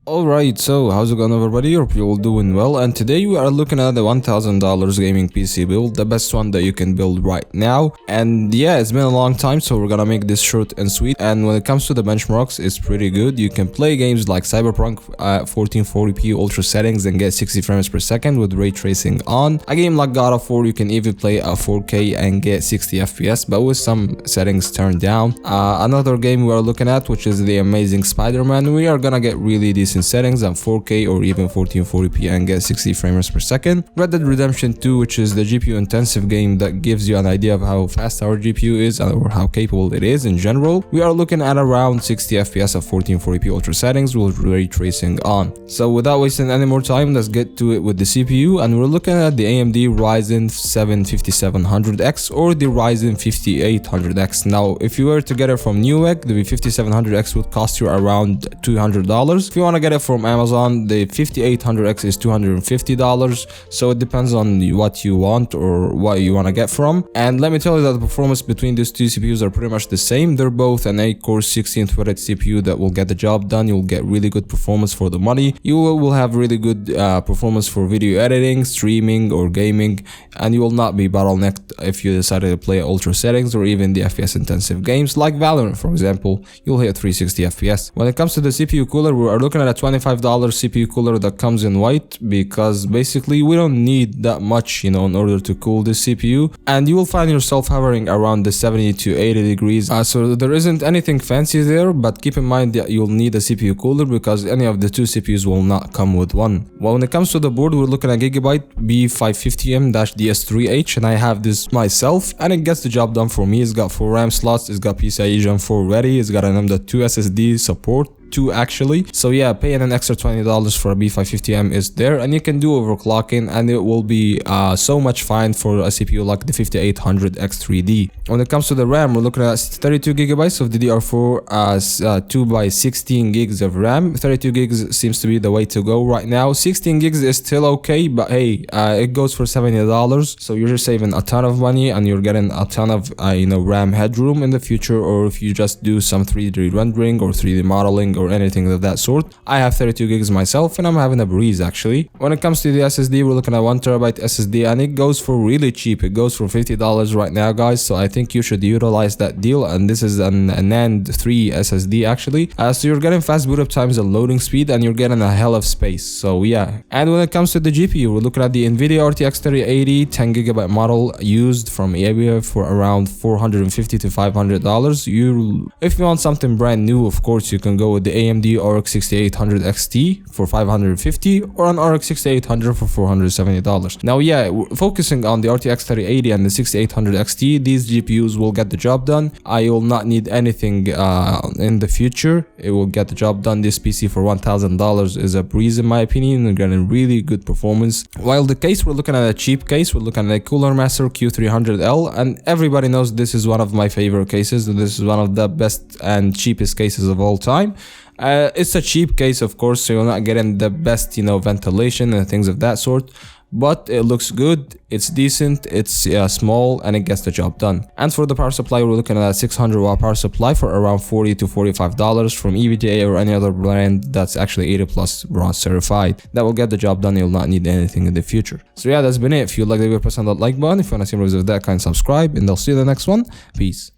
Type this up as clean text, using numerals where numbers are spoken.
Alright, so how's it going everybody? Hope you're all doing well, and today we are looking at the $1,000 gaming PC build, the best one that you can build right now. And yeah, it's been a long time, so we're gonna make this short and sweet. And when it comes to the benchmarks, it's pretty good. You can play games like Cyberpunk at 1440p ultra settings and get 60 frames per second with ray tracing on. A game like God of War, you can even play at 4K and get 60 FPS, but with some settings turned down. Another game we are looking at, which is the Amazing Spider-Man, we are gonna get really decent settings at 4K or even 1440p and get 60 frames per second. Red Dead Redemption 2, which is the GPU intensive game that gives you an idea of how fast our GPU is or how capable it is in general. We are looking at around 60 FPS at 1440p ultra settings with ray tracing on. So without wasting any more time, let's get to it with the CPU, and we're looking at the AMD Ryzen 7 5700X or the Ryzen 5800X. Now, if you were to get it from Newegg, the 5700X would cost you around $200. If you want to get it from Amazon, the 5800X is $250, so it depends on what you want or what you want to get from. And let me tell you that the performance between these two CPUs are pretty much the same. They're both an 8-core 16-threaded CPU that will get the job done. You'll get really good performance for the money. You will have really good performance for video editing, streaming or gaming, and you will not be bottlenecked if you decided to play ultra settings or even the FPS intensive games like Valorant, for example. You'll hit 360 FPS. When it comes to the CPU cooler, we are looking at a $25 CPU cooler that comes in white, because basically we don't need that much, in order to cool this CPU, and you will find yourself hovering around the 70 to 80 degrees. So there isn't anything fancy there, but keep in mind that you'll need a CPU cooler because any of the two CPUs will not come with one. Well, when it comes to the board, we're looking at Gigabyte B550M-DS3H, and I have this myself, and it gets the job done for me. It's got 4 RAM slots, it's got PCIe Gen 4 ready, it's got an M.2 SSD support, 2 actually. So yeah, paying an extra $20 for a B550M is there, and you can do overclocking, and it will be so much fine for a CPU like the 5800X3D. When it comes to the RAM, we're looking at 32 gigabytes of DDR4 as 2 by 16 gigs of RAM. 32 gigs seems to be the way to go right now. 16 gigs is still okay, but hey, it goes for $70, so you're just saving a ton of money and you're getting a ton of RAM headroom in the future. Or if you just do some 3D rendering or 3D modeling or anything of that sort. I have 32 gigs myself and I'm having a breeze actually. When it comes to the SSD, we're looking at 1TB SSD, and it goes for really cheap. It goes for $50 right now, guys, so I think you should utilize that deal. And this is a NAND 3 SSD actually, so you're getting fast boot up times and loading speed, and you're getting a hell of space. So yeah. And when it comes to the GPU, we're looking at the NVIDIA RTX 3080 10GB model used from eBay for around $450 to $500. If you want something brand new, of course you can go with the AMD RX 6800 XT for $550 or an RX 6800 for $470. Now yeah, focusing on the RTX 3080 and the 6800 XT, these GPUs will get the job done. I will not need anything in the future. It will get the job done. This PC for $1,000 is a breeze in my opinion, and getting really good performance. While the case, we're looking at a cheap case. We're looking at a Cooler Master Q300L, and everybody knows this is one of my favorite cases, and this is one of the best and cheapest cases of all time. It's a cheap case, of course, so you're not getting the best, ventilation and things of that sort, but it looks good, it's decent, it's small, and it gets the job done. And for the power supply, we're looking at a 600 watt power supply for around $40 to $45 from EVGA or any other brand that's actually 80+ bronze certified. That will get the job done. You'll not need anything in the future. So yeah, that's been it. If you like the video, press on that like button. If you want to see more videos of that kind, subscribe, and I'll see you in the next one. Peace.